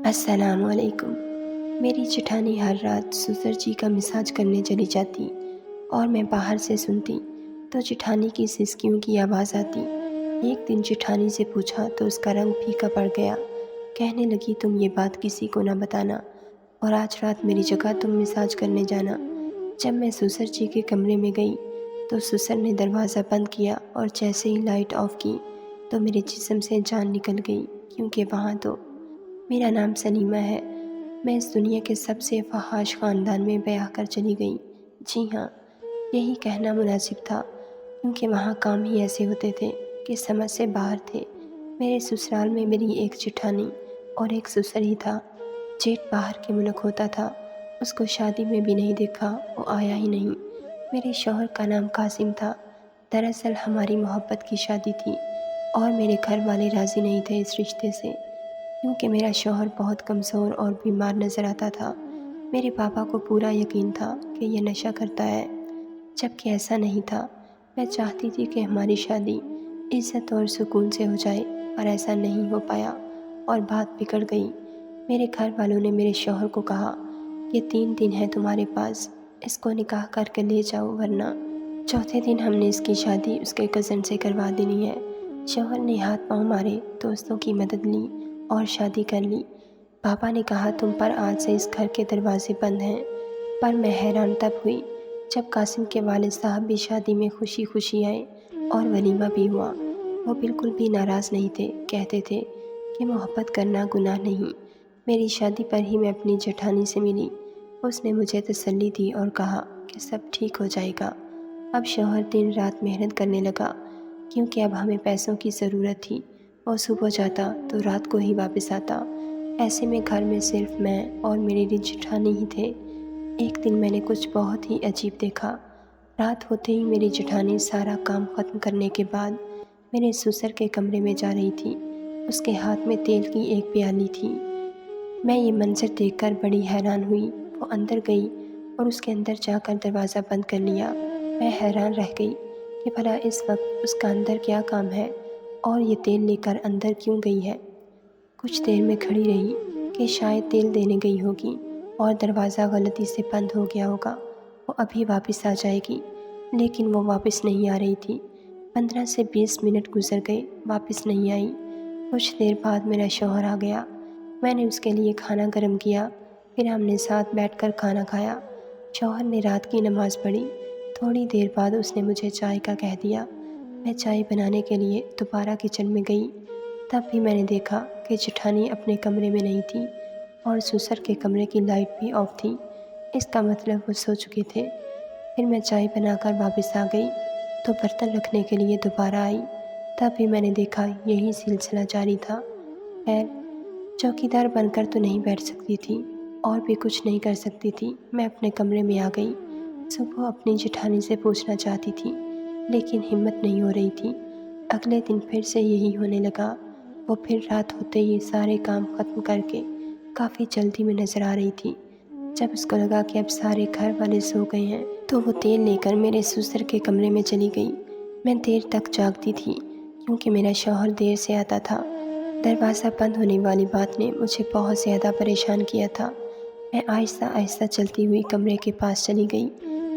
السلام علیکم۔ میری جٹھانی ہر رات سسر جی کا مساج کرنے چلی جاتی اور میں باہر سے سنتی تو جٹھانی کی سسکیوں کی آواز آتی۔ ایک دن جٹھانی سے پوچھا تو اس کا رنگ پھیکا پڑ گیا۔ کہنے لگی تم یہ بات کسی کو نہ بتانا اور آج رات میری جگہ تم مساج کرنے جانا۔ جب میں سسر جی کے کمرے میں گئی تو سسر نے دروازہ بند کیا اور جیسے ہی لائٹ آف کی تو میرے جسم سے جان نکل گئی، کیونکہ وہاں تو میرا نام سلیمہ ہے۔ میں اس دنیا کے سب سے فحش خاندان میں بیاہ کر چلی گئی۔ جی ہاں، یہی کہنا مناسب تھا، کیونکہ وہاں کام ہی ایسے ہوتے تھے کہ سمجھ سے باہر تھے۔ میرے سسرال میں میری ایک جٹھانی اور ایک سسر ہی تھا۔ جیٹ باہر کے ملک ہوتا تھا، اس کو شادی میں بھی نہیں دیکھا، وہ آیا ہی نہیں۔ میرے شوہر کا نام قاسم تھا۔ دراصل ہماری محبت کی شادی تھی اور میرے گھر والے راضی نہیں تھے اس رشتے سے، کیونکہ میرا شوہر بہت کمزور اور بیمار نظر آتا تھا۔ میرے پاپا کو پورا یقین تھا کہ یہ نشہ کرتا ہے، جبکہ ایسا نہیں تھا۔ میں چاہتی تھی کہ ہماری شادی عزت اور سکون سے ہو جائے، پر ایسا نہیں ہو پایا اور بات بگڑ گئی۔ میرے گھر والوں نے میرے شوہر کو کہا، یہ 3 دن ہے تمہارے پاس، اس کو نکاح کر کے لے جاؤ، ورنہ چوتھے دن ہم نے اس کی شادی اس کے کزن سے کروا دینی ہے۔ شوہر نے ہاتھ پاؤں مارے، دوستوں کی مدد لی اور شادی کر لی۔ پاپا نے کہا تم پر آج سے اس گھر کے دروازے بند ہیں، پر میں حیران تب ہوئی جب قاسم کے والد صاحب بھی شادی میں خوشی خوشی آئے اور ولیمہ بھی ہوا۔ وہ بالکل بھی ناراض نہیں تھے، کہتے تھے کہ محبت کرنا گناہ نہیں۔ میری شادی پر ہی میں اپنی جٹھانی سے ملی۔ اس نے مجھے تسلی دی اور کہا کہ سب ٹھیک ہو جائے گا۔ اب شوہر دن رات محنت کرنے لگا، کیونکہ اب ہمیں پیسوں کی ضرورت تھی۔ وہ صبح جاتا تو رات کو ہی واپس آتا۔ ایسے میں گھر میں صرف میں اور میری جٹھانی ہی تھے۔ ایک دن میں نے کچھ بہت ہی عجیب دیکھا۔ رات ہوتے ہی میری جٹھانی سارا کام ختم کرنے کے بعد میرے سسر کے کمرے میں جا رہی تھی۔ اس کے ہاتھ میں تیل کی ایک پیالی تھی۔ میں یہ منظر دیکھ کر بڑی حیران ہوئی۔ وہ اندر گئی اور اس کے اندر جا کر دروازہ بند کر لیا۔ میں حیران رہ گئی کہ بھلا اس وقت اس کا اندر کیا کام ہے اور یہ تیل لے کر اندر کیوں گئی ہے۔ کچھ دیر میں کھڑی رہی کہ شاید تیل دینے گئی ہوگی اور دروازہ غلطی سے بند ہو گیا ہوگا، وہ ابھی واپس آ جائے گی، لیکن وہ واپس نہیں آ رہی تھی۔ 15 سے 20 منٹ گزر گئے، واپس نہیں آئی۔ کچھ دیر بعد میرا شوہر آ گیا۔ میں نے اس کے لیے کھانا گرم کیا، پھر ہم نے ساتھ بیٹھ کر کھانا کھایا۔ شوہر نے رات کی نماز پڑھی۔ تھوڑی دیر بعد اس نے مجھے چائے کا کہہ دیا۔ میں چائے بنانے کے لیے دوبارہ کچن میں گئی۔ تب بھی میں نے دیکھا کہ جٹھانی اپنے کمرے میں نہیں تھی اور سسر کے کمرے کی لائٹ بھی آف تھی۔ اس کا مطلب وہ سو چکے تھے۔ پھر میں چائے بنا کر واپس آ گئی تو برتن رکھنے کے لیے دوبارہ آئی۔ تب بھی میں نے دیکھا یہی سلسلہ جاری تھا۔ خیر، چوکیدار بن کر تو نہیں بیٹھ سکتی تھی اور بھی کچھ نہیں کر سکتی تھی۔ میں اپنے کمرے میں آ گئی۔ صبح اپنی جٹھانی سے پوچھنا چاہتی تھی، لیکن ہمت نہیں ہو رہی تھی۔ اگلے دن پھر سے یہی ہونے لگا۔ وہ پھر رات ہوتے ہی سارے کام ختم کر کے کافی جلدی میں نظر آ رہی تھی۔ جب اس کو لگا کہ اب سارے گھر والے سو گئے ہیں تو وہ تیل لے کر میرے سسر کے کمرے میں چلی گئی۔ میں دیر تک جاگتی تھی، کیونکہ میرا شوہر دیر سے آتا تھا۔ دروازہ بند ہونے والی بات نے مجھے بہت زیادہ پریشان کیا تھا۔ میں آہستہ آہستہ چلتی ہوئی کمرے کے پاس چلی گئی۔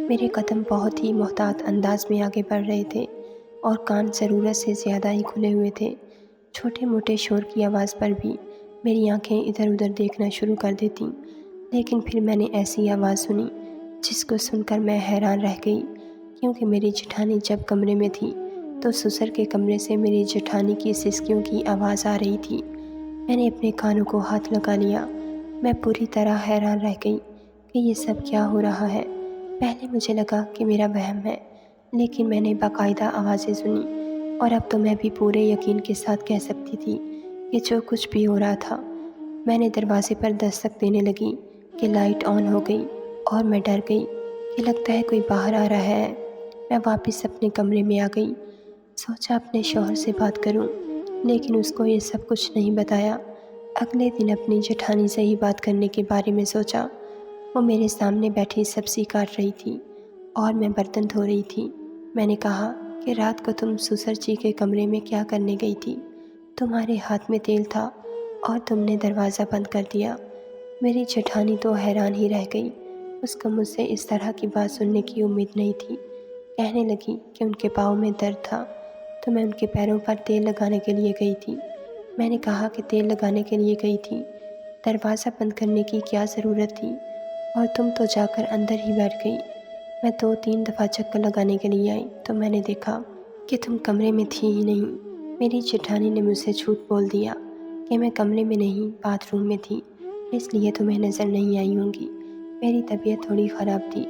میرے قدم بہت ہی محتاط انداز میں آگے بڑھ رہے تھے اور کان ضرورت سے زیادہ ہی کھلے ہوئے تھے۔ چھوٹے موٹے شور کی آواز پر بھی میری آنکھیں ادھر ادھر دیکھنا شروع کر دیتیں، لیکن پھر میں نے ایسی آواز سنی جس کو سن کر میں حیران رہ گئی، کیونکہ میری جٹھانی جب کمرے میں تھی تو سسر کے کمرے سے میری جٹھانی کی سسکیوں کی آواز آ رہی تھی۔ میں نے اپنے کانوں کو ہاتھ لگا لیا۔ میں پوری طرح حیران رہ گئی کہ یہ سب کیا ہو رہا ہے۔ پہلے مجھے لگا کہ میرا وہم ہے، لیکن میں نے باقاعدہ آوازیں سنی اور اب تو میں بھی پورے یقین کے ساتھ کہہ سکتی تھی کہ جو کچھ بھی ہو رہا تھا۔ میں نے دروازے پر دستک دینے لگی کہ لائٹ آن ہو گئی اور میں ڈر گئی کہ لگتا ہے کوئی باہر آ رہا ہے۔ میں واپس اپنے کمرے میں آ گئی۔ سوچا اپنے شوہر سے بات کروں، لیکن اس کو یہ سب کچھ نہیں بتایا۔ اگلے دن اپنی جٹھانی سے ہی بات کرنے کے بارے میں سوچا۔ وہ میرے سامنے بیٹھی سبزی کاٹ رہی تھی اور میں برتن دھو رہی تھی۔ میں نے کہا کہ رات کو تم سسر جی کے کمرے میں کیا کرنے گئی تھی؟ تمہارے ہاتھ میں تیل تھا اور تم نے دروازہ بند کر دیا۔ میری جیٹھانی تو حیران ہی رہ گئی۔ اس کو مجھ سے اس طرح کی بات سننے کی امید نہیں تھی۔ کہنے لگی کہ ان کے پاؤں میں درد تھا تو میں ان کے پیروں پر تیل لگانے کے لیے گئی تھی۔ میں نے کہا کہ تیل لگانے کے لیے گئی تھی، دروازہ بند کرنے کی کیا ضرورت تھی؟ اور تم تو جا کر اندر ہی بیٹھ گئی۔ میں 2-3 دفعہ چکر لگانے کے لیے آئی تو میں نے دیکھا کہ تم کمرے میں تھی ہی نہیں۔ میری جیٹھانی نے مجھ سے جھوٹ بول دیا کہ میں کمرے میں نہیں، باتھ روم میں تھی، اس لیے تمہیں نظر نہیں آئی ہوں گی۔ میری طبیعت تھوڑی خراب تھی،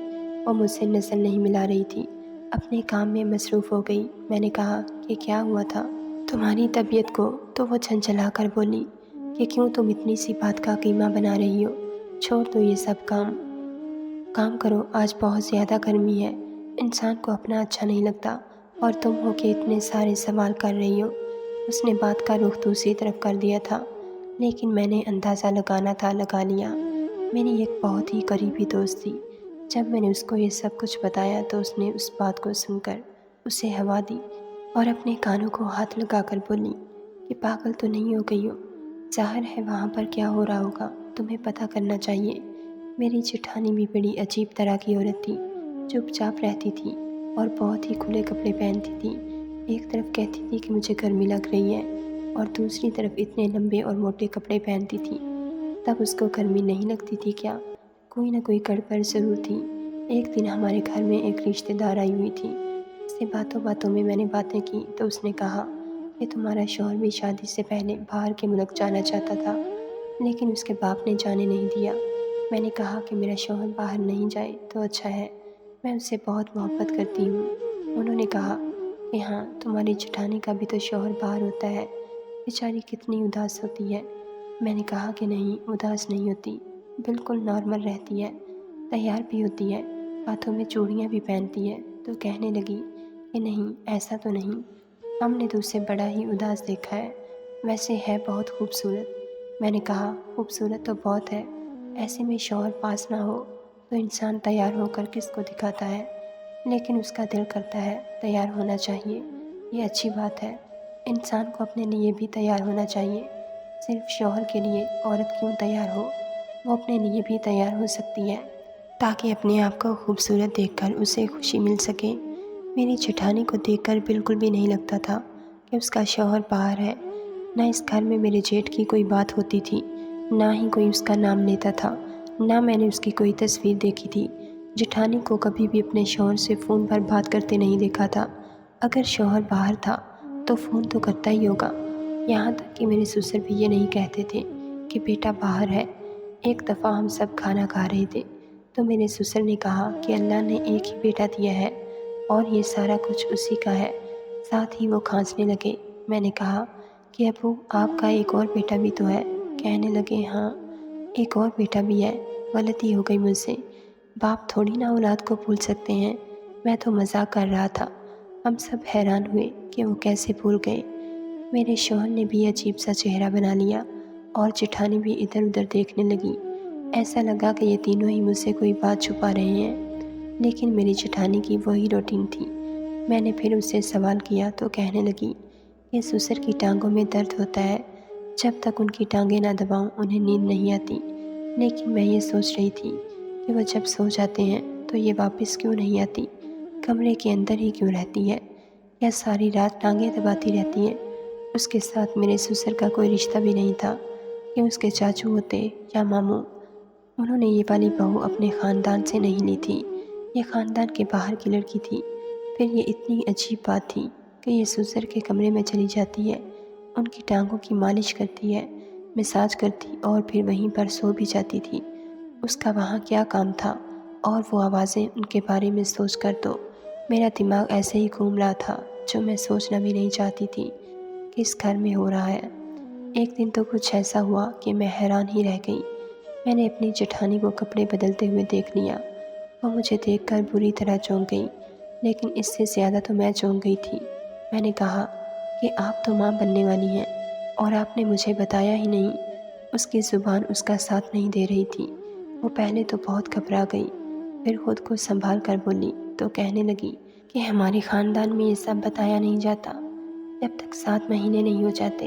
وہ مجھ سے نظر نہیں ملا رہی تھی، اپنے کام میں مصروف ہو گئی۔ میں نے کہا کہ کیا ہوا تھا تمہاری طبیعت کو؟ تو وہ جھنجھلا کر بولی کہ کیوں تم اتنی سی بات کا قیمہ بنا رہی ہو؟ چھوڑ دو یہ سب کام کرو، آج بہت زیادہ گرمی ہے، انسان کو اپنا اچھا نہیں لگتا، اور تم ہو کہ اتنے سارے سوال کر رہی ہو۔ اس نے بات کا رخ دوسری طرف کر دیا تھا، لیکن میں نے اندازہ لگانا تھا لگا لیا۔ میری ایک بہت ہی قریبی دوست تھی۔ جب میں نے اس کو یہ سب کچھ بتایا تو اس نے اس بات کو سن کر اسے ہوا دی اور اپنے کانوں کو ہاتھ لگا کر بولی کہ پاگل تو نہیں ہو گئی ہو؟ ظاہر ہے وہاں پر کیا ہو رہا ہوگا، تمہیں پتہ کرنا چاہیے۔ میری جیٹھانی بھی بڑی عجیب طرح کی عورت تھی، چپ چاپ رہتی تھی اور بہت ہی کھلے کپڑے پہنتی تھی۔ ایک طرف کہتی تھی کہ مجھے گرمی لگ رہی ہے اور دوسری طرف اتنے لمبے اور موٹے کپڑے پہنتی تھی۔ تب اس کو گرمی نہیں لگتی تھی کیا؟ کوئی نہ کوئی گڑبڑ ضرور تھی۔ ایک دن ہمارے گھر میں ایک رشتہ دار آئی ہوئی تھی۔ اس سے باتوں باتوں میں نے باتیں کی تو اس نے کہا کہ تمہارا شوہر بھی شادی سے پہلے باہر کے ملک جانا چاہتا تھا، لیکن اس کے باپ نے جانے نہیں دیا۔ میں نے کہا کہ میرا شوہر باہر نہیں جائے تو اچھا ہے، میں اس سے بہت محبت کرتی ہوں۔ انہوں نے کہا کہ ہاں، تمہاری جیٹھانی کا بھی تو شوہر باہر ہوتا ہے، بیچاری کتنی اداس ہوتی ہے۔ میں نے کہا کہ نہیں، اداس نہیں ہوتی، بالکل نارمل رہتی ہے، تیار بھی ہوتی ہے، ہاتھوں میں چوڑیاں بھی پہنتی ہے۔ تو کہنے لگی کہ نہیں، ایسا تو نہیں، ہم نے تو اسے بڑا ہی اداس دیکھا ہے، ویسے ہے بہت خوبصورت۔ میں نے کہا خوبصورت تو بہت ہے، ایسے میں شوہر پاس نہ ہو تو انسان تیار ہو کر کس کو دکھاتا ہے، لیکن اس کا دل کرتا ہے تیار ہونا چاہیے، یہ اچھی بات ہے۔ انسان کو اپنے لیے بھی تیار ہونا چاہیے، صرف شوہر کے لیے عورت کیوں تیار ہو، وہ اپنے لیے بھی تیار ہو سکتی ہے تاکہ اپنے آپ کو خوبصورت دیکھ کر اسے خوشی مل سکے۔ میری جیٹھانی کو دیکھ کر بالکل بھی نہیں لگتا تھا کہ اس کا شوہر باہر ہے۔ نہ اس گھر میں میرے جیٹھ کی کوئی بات ہوتی تھی، نہ ہی کوئی اس کا نام لیتا تھا، نہ میں نے اس کی کوئی تصویر دیکھی تھی۔ جیٹھانی کو کبھی بھی اپنے شوہر سے فون پر بات کرتے نہیں دیکھا تھا۔ اگر شوہر باہر تھا تو فون تو کرتا ہی ہوگا۔ یہاں تک کہ میرے سسر بھی یہ نہیں کہتے تھے کہ بیٹا باہر ہے۔ ایک دفعہ ہم سب کھانا کھا رہے تھے تو میرے سسر نے کہا کہ اللہ نے ایک ہی بیٹا دیا ہے اور یہ سارا کچھ اسی کا ہے، ساتھ ہی وہ کھانسنے لگے۔ میں نے کہا کہ ابو، آپ کا ایک اور بیٹا بھی تو ہے؟ کہنے لگے ہاں، ایک اور بیٹا بھی ہے۔ غلطی ہو گئی مجھ سے، باپ تھوڑی نہ اولاد کو بھول سکتے ہیں، میں تو مذاق کر رہا تھا۔ ہم سب حیران ہوئے کہ وہ کیسے بھول گئے۔ میرے شوہر نے بھی عجیب سا چہرہ بنا لیا اور جیٹھانی بھی ادھر ادھر دیکھنے لگی۔ ایسا لگا کہ یہ تینوں ہی مجھ سے کوئی بات چھپا رہے ہیں، لیکن میری جیٹھانی کی وہی روٹین تھی۔ میں نے پھر اس سے سوال کیا تو کہنے لگی کہ سسر کی ٹانگوں میں درد ہوتا ہے، جب تک ان کی ٹانگیں نہ دباؤں انہیں نیند نہیں آتی، لیکن میں یہ سوچ رہی تھی کہ وہ جب سو جاتے ہیں تو یہ واپس کیوں نہیں آتی، کمرے کے اندر ہی کیوں رہتی ہے، یا ساری رات ٹانگیں دباتی رہتی ہیں۔ اس کے ساتھ میرے سسر کا کوئی رشتہ بھی نہیں تھا کہ اس کے چاچو ہوتے یا ماموں۔ انہوں نے یہ والی بہو اپنے خاندان سے نہیں لی تھی، یہ خاندان کے باہر کی لڑکی تھی۔ پھر یہ اتنی عجیب بات تھی کہ یہ سسر کے کمرے میں چلی جاتی ہے، ان کی ٹانگوں کی مالش کرتی ہے، مساج کرتی اور پھر وہیں پر سو بھی جاتی تھی۔ اس کا وہاں کیا کام تھا؟ اور وہ آوازیں، ان کے بارے میں سوچ کر تو میرا دماغ ایسے ہی گھوم رہا تھا جو میں سوچنا بھی نہیں چاہتی تھی کہ اس گھر میں ہو رہا ہے۔ ایک دن تو کچھ ایسا ہوا کہ میں حیران ہی رہ گئی۔ میں نے اپنی جیٹھانی کو کپڑے بدلتے ہوئے دیکھ لیا۔ وہ مجھے دیکھ کر بری طرح چونک گئی، لیکن اس سے زیادہ تو میں چونک گئی تھی۔ میں نے کہا کہ آپ تو ماں بننے والی ہیں اور آپ نے مجھے بتایا ہی نہیں۔ اس کی زبان اس کا ساتھ نہیں دے رہی تھی۔ وہ پہلے تو بہت گھبرا گئی، پھر خود کو سنبھال کر بولی تو کہنے لگی کہ ہمارے خاندان میں یہ سب بتایا نہیں جاتا، جب تک 7 مہینے نہیں ہو جاتے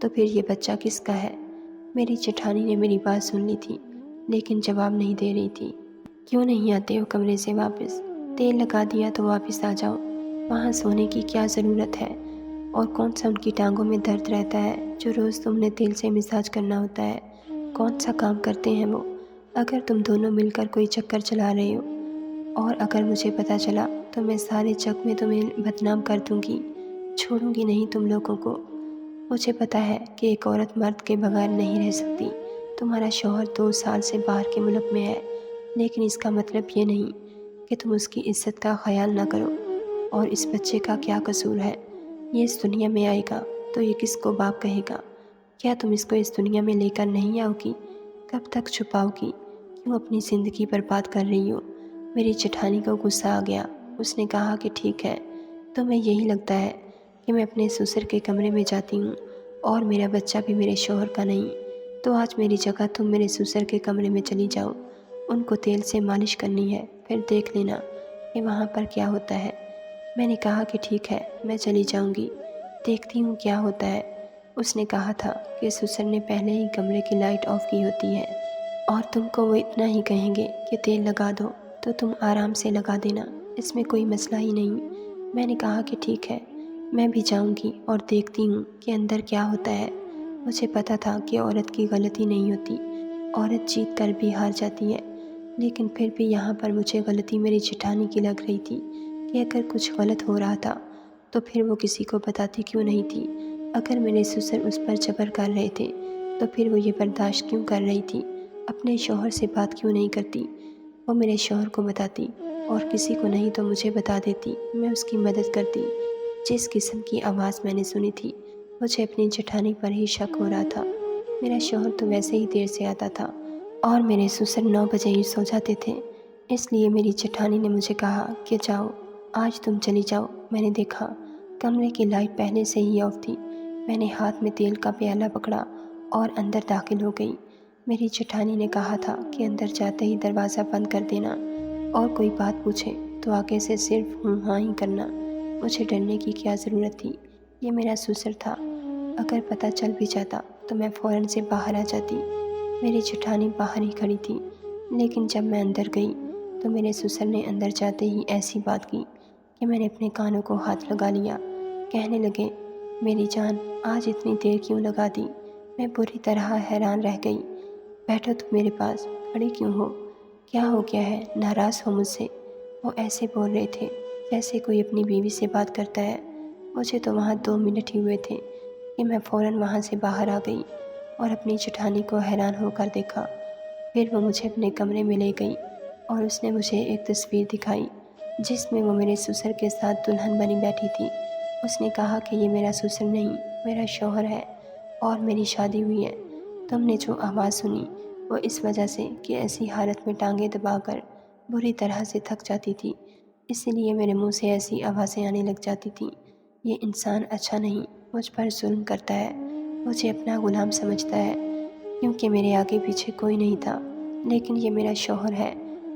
تو پھر یہ بچہ کس کا ہے؟ میری جٹھانی نے میری بات سن لی تھی لیکن جواب نہیں دے رہی تھی۔ کیوں نہیں آتے ہو کمرے سے واپس؟ تیل لگا دیا تو واپس آ جاؤ، وہاں سونے کی کیا ضرورت ہے؟ اور کون سا ان کی ٹانگوں میں درد رہتا ہے جو روز تم نے تیل سے مساج کرنا ہوتا ہے؟ کون سا کام کرتے ہیں وہ؟ اگر تم دونوں مل کر کوئی چکر چلا رہے ہو اور اگر مجھے پتہ چلا تو میں سارے چک میں تمہیں بدنام کر دوں گی، چھوڑوں گی نہیں تم لوگوں کو۔ مجھے پتہ ہے کہ ایک عورت مرد کے بغیر نہیں رہ سکتی۔ تمہارا شوہر 2 سال سے باہر کے ملک میں ہے، لیکن اس کا مطلب یہ نہیں کہ تم اس کی عزت کا خیال نہ کرو۔ اور اس بچے کا کیا قصور ہے؟ یہ اس دنیا میں آئے گا تو یہ کس کو باپ کہے گا؟ کیا تم اس کو اس دنیا میں لے کر نہیں آؤ گی؟ کب تک چھپاؤ گی؟ کیوں اپنی زندگی برباد کر رہی ہو؟ میری جٹھانی کو غصہ آ گیا۔ اس نے کہا کہ ٹھیک ہے، تمہیں یہی لگتا ہے کہ میں اپنے سسر کے کمرے میں جاتی ہوں اور میرا بچہ بھی میرے شوہر کا نہیں، تو آج میری جگہ تم میرے سسر کے کمرے میں چلی جاؤ، ان کو تیل سے مالش کرنی ہے، پھر دیکھ لینا کہ وہاں پر کیا ہوتا ہے۔ میں نے کہا کہ ٹھیک ہے، میں چلی جاؤں گی، دیکھتی ہوں کیا ہوتا ہے۔ اس نے کہا تھا کہ سسر نے پہلے ہی کمرے کی لائٹ آف کی ہوتی ہے اور تم کو وہ اتنا ہی کہیں گے کہ تیل لگا دو تو تم آرام سے لگا دینا، اس میں کوئی مسئلہ ہی نہیں۔ میں نے کہا کہ ٹھیک ہے، میں بھی جاؤں گی اور دیکھتی ہوں کہ اندر کیا ہوتا ہے۔ مجھے پتہ تھا کہ عورت کی غلطی نہیں ہوتی، عورت جیت کر بھی ہار جاتی ہے، لیکن پھر بھی یہاں پر مجھے غلطی میری جٹھانی کی لگ رہی تھی کہ اگر کچھ غلط ہو رہا تھا تو پھر وہ کسی کو بتاتی کیوں نہیں تھی؟ اگر میرے سسر اس پر جبر کر رہے تھے تو پھر وہ یہ برداشت کیوں کر رہی تھی؟ اپنے شوہر سے بات کیوں نہیں کرتی؟ وہ میرے شوہر کو بتاتی اور کسی کو نہیں تو مجھے بتا دیتی، میں اس کی مدد کرتی۔ جس قسم کی آواز میں نے سنی تھی مجھے اپنی جٹھانی پر ہی شک ہو رہا تھا۔ میرا شوہر تو ویسے ہی دیر سے آتا تھا اور میرے سسر 9 بجے ہی سو جاتے تھے، اس لیے میری جٹھانی نے مجھے کہا کہ جاؤ، آج تم چلی جاؤ۔ میں نے دیکھا کمرے کی لائٹ پہلے سے ہی آف تھی۔ میں نے ہاتھ میں تیل کا پیالہ پکڑا اور اندر داخل ہو گئی۔ میری جٹھانی نے کہا تھا کہ اندر جاتے ہی دروازہ بند کر دینا اور کوئی بات پوچھے تو آگے سے صرف ہوں ہاں ہی کرنا۔ مجھے ڈرنے کی کیا ضرورت تھی؟ یہ میرا سسر تھا، اگر پتہ چل بھی جاتا تو میں فوراً سے باہر آ جاتی۔ میری جٹھانی باہر ہی کھڑی تھی، لیکن جب میں اندر گئی تو میرے سسر نے اندر جاتے ہی ایسی بات کی کہ میں نے اپنے کانوں کو ہاتھ لگا لیا۔ کہنے لگے، میری جان، آج اتنی دیر کیوں لگا دی؟ میں بری طرح حیران رہ گئی۔ بیٹھو تم میرے پاس، کھڑی کیوں ہو؟ کیا ہو گیا ہے؟ ناراض ہو مجھ سے؟ وہ ایسے بول رہے تھے جیسے کوئی اپنی بیوی سے بات کرتا ہے۔ مجھے تو وہاں 2 منٹ ہی ہوئے تھے کہ میں فوراً وہاں سے باہر آ گئی اور اپنی جٹھانی کو حیران ہو کر دیکھا۔ پھر وہ مجھے اپنے کمرے میں لے گئی اور اس نے مجھے ایک تصویر دکھائی جس میں وہ میرے سسر کے ساتھ دلہن بنی بیٹھی تھی۔ اس نے کہا کہ یہ میرا سسر نہیں، میرا شوہر ہے اور میری شادی ہوئی ہے۔ تم نے جو آواز سنی وہ اس وجہ سے کہ ایسی حالت میں ٹانگیں دبا کر بری طرح سے تھک جاتی تھی، اسی لیے میرے منہ سے ایسی آوازیں آنے لگ جاتی تھیں۔ یہ انسان اچھا نہیں، مجھ پر ظلم کرتا ہے، مجھے اپنا غلام سمجھتا ہے، کیونکہ میرے آگے پیچھے کوئی نہیں تھا، لیکن یہ میرا شوہر ہے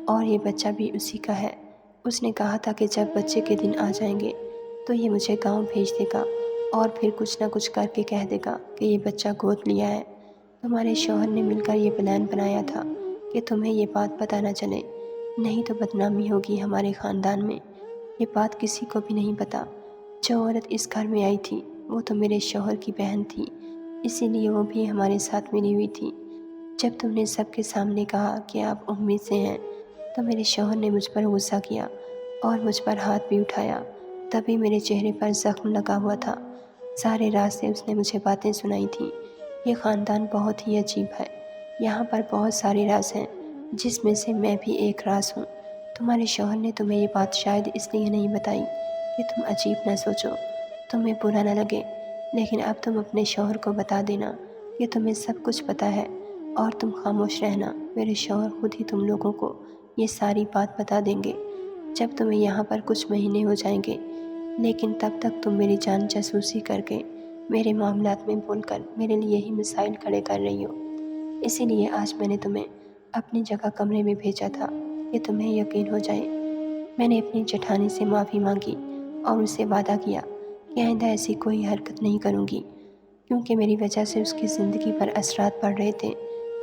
اور یہ بچہ بھی اسی کا ہے۔ اس نے کہا تھا کہ جب بچے کے دن آ جائیں گے تو یہ مجھے گاؤں بھیج دے گا اور پھر کچھ نہ کچھ کر کے کہہ دے گا کہ یہ بچہ گود لیا ہے۔ تمہارے شوہر نے مل کر یہ پلان بنایا تھا کہ تمہیں یہ بات پتہ نہ چلے، نہیں تو بدنامی ہوگی ہمارے خاندان میں۔ یہ بات کسی کو بھی نہیں پتہ۔ جو عورت اس گھر میں آئی تھی وہ تو میرے شوہر کی بہن تھی، اسی لیے وہ بھی ہمارے ساتھ ملی ہوئی تھی۔ جب تم نے سب کے سامنے کہا کہ آپ امید سے ہیں تو میرے شوہر نے مجھ پر غصہ کیا اور مجھ پر ہاتھ بھی اٹھایا، تبھی میرے چہرے پر زخم لگا ہوا تھا۔ سارے راستے اس نے مجھے باتیں سنائی تھیں۔ یہ خاندان بہت ہی عجیب ہے، یہاں پر بہت سارے راز ہیں جس میں سے میں بھی ایک راز ہوں۔ تمہارے شوہر نے تمہیں یہ بات شاید اس لیے نہیں بتائی کہ تم عجیب نہ سوچو، تمہیں برا نہ لگے، لیکن اب تم اپنے شوہر کو بتا دینا کہ تمہیں سب کچھ پتہ ہے اور تم خاموش رہنا۔ میرے شوہر خود ہی تم لوگوں کو یہ ساری بات بتا دیں گے جب تمہیں یہاں پر کچھ مہینے ہو جائیں گے، لیکن تب تک تم میری جان جاسوسی کر کے میرے معاملات میں بول کر میرے لیے ہی مسائل کھڑے کر رہی ہو۔ اسی لیے آج میں نے تمہیں اپنی جگہ کمرے میں بھیجا تھا کہ تمہیں یقین ہو جائے۔ میں نے اپنی جٹھانی سے معافی مانگی اور اسے وعدہ کیا کہ آئندہ ایسی کوئی حرکت نہیں کروں گی۔ کیونکہ میری وجہ سے اس کی زندگی پر اثرات پڑ رہے تھے۔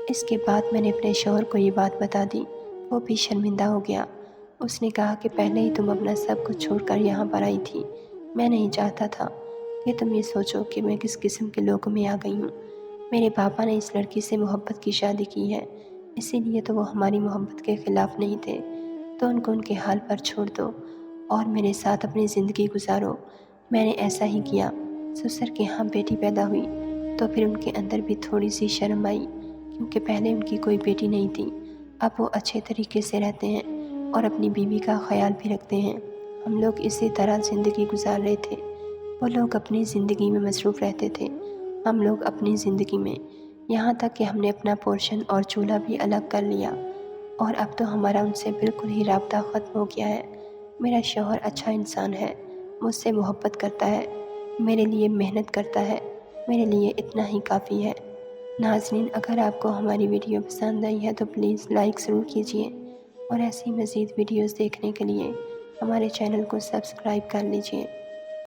اس کے بعد میں نے اپنے شوہر کو یہ بات بتا دی۔ وہ بھی شرمندہ ہو گیا۔ اس نے کہا کہ پہلے ہی تم اپنا سب کچھ چھوڑ کر یہاں پر آئی تھی۔ میں نہیں چاہتا تھا کہ تم یہ سوچو کہ میں کس قسم کے لوگوں میں آ گئی ہوں۔ میرے پاپا نے اس لڑکی سے محبت کی شادی کی ہے، اسی لیے تو وہ ہماری محبت کے خلاف نہیں تھے۔ تو ان کو ان کے حال پر چھوڑ دو اور میرے ساتھ اپنی زندگی گزارو۔ میں نے ایسا ہی کیا۔ سسر کے ہاں بیٹی پیدا ہوئی تو پھر ان کے اندر بھی تھوڑی سی شرم آئی، کیونکہ پہلے ان کی کوئی بیٹی نہیں تھی۔ اب وہ اچھے طریقے سے رہتے ہیں اور اپنی بیوی کا خیال بھی رکھتے ہیں۔ ہم لوگ اسی طرح زندگی گزار رہے تھے۔ وہ لوگ اپنی زندگی میں مصروف رہتے تھے، ہم لوگ اپنی زندگی میں، یہاں تک کہ ہم نے اپنا پورشن اور چولہا بھی الگ کر لیا، اور اب تو ہمارا ان سے بالکل ہی رابطہ ختم ہو گیا ہے۔ میرا شوہر اچھا انسان ہے، مجھ سے محبت کرتا ہے، میرے لیے محنت کرتا ہے، میرے لیے اتنا ہی کافی ہے۔ ناظرین، اگر آپ کو ہماری ویڈیو پسند آئی ہے تو پلیز لائک ضرور کیجیے، اور ایسی مزید ویڈیوز دیکھنے کے لیے ہمارے چینل کو سبسکرائب کر لیجیے۔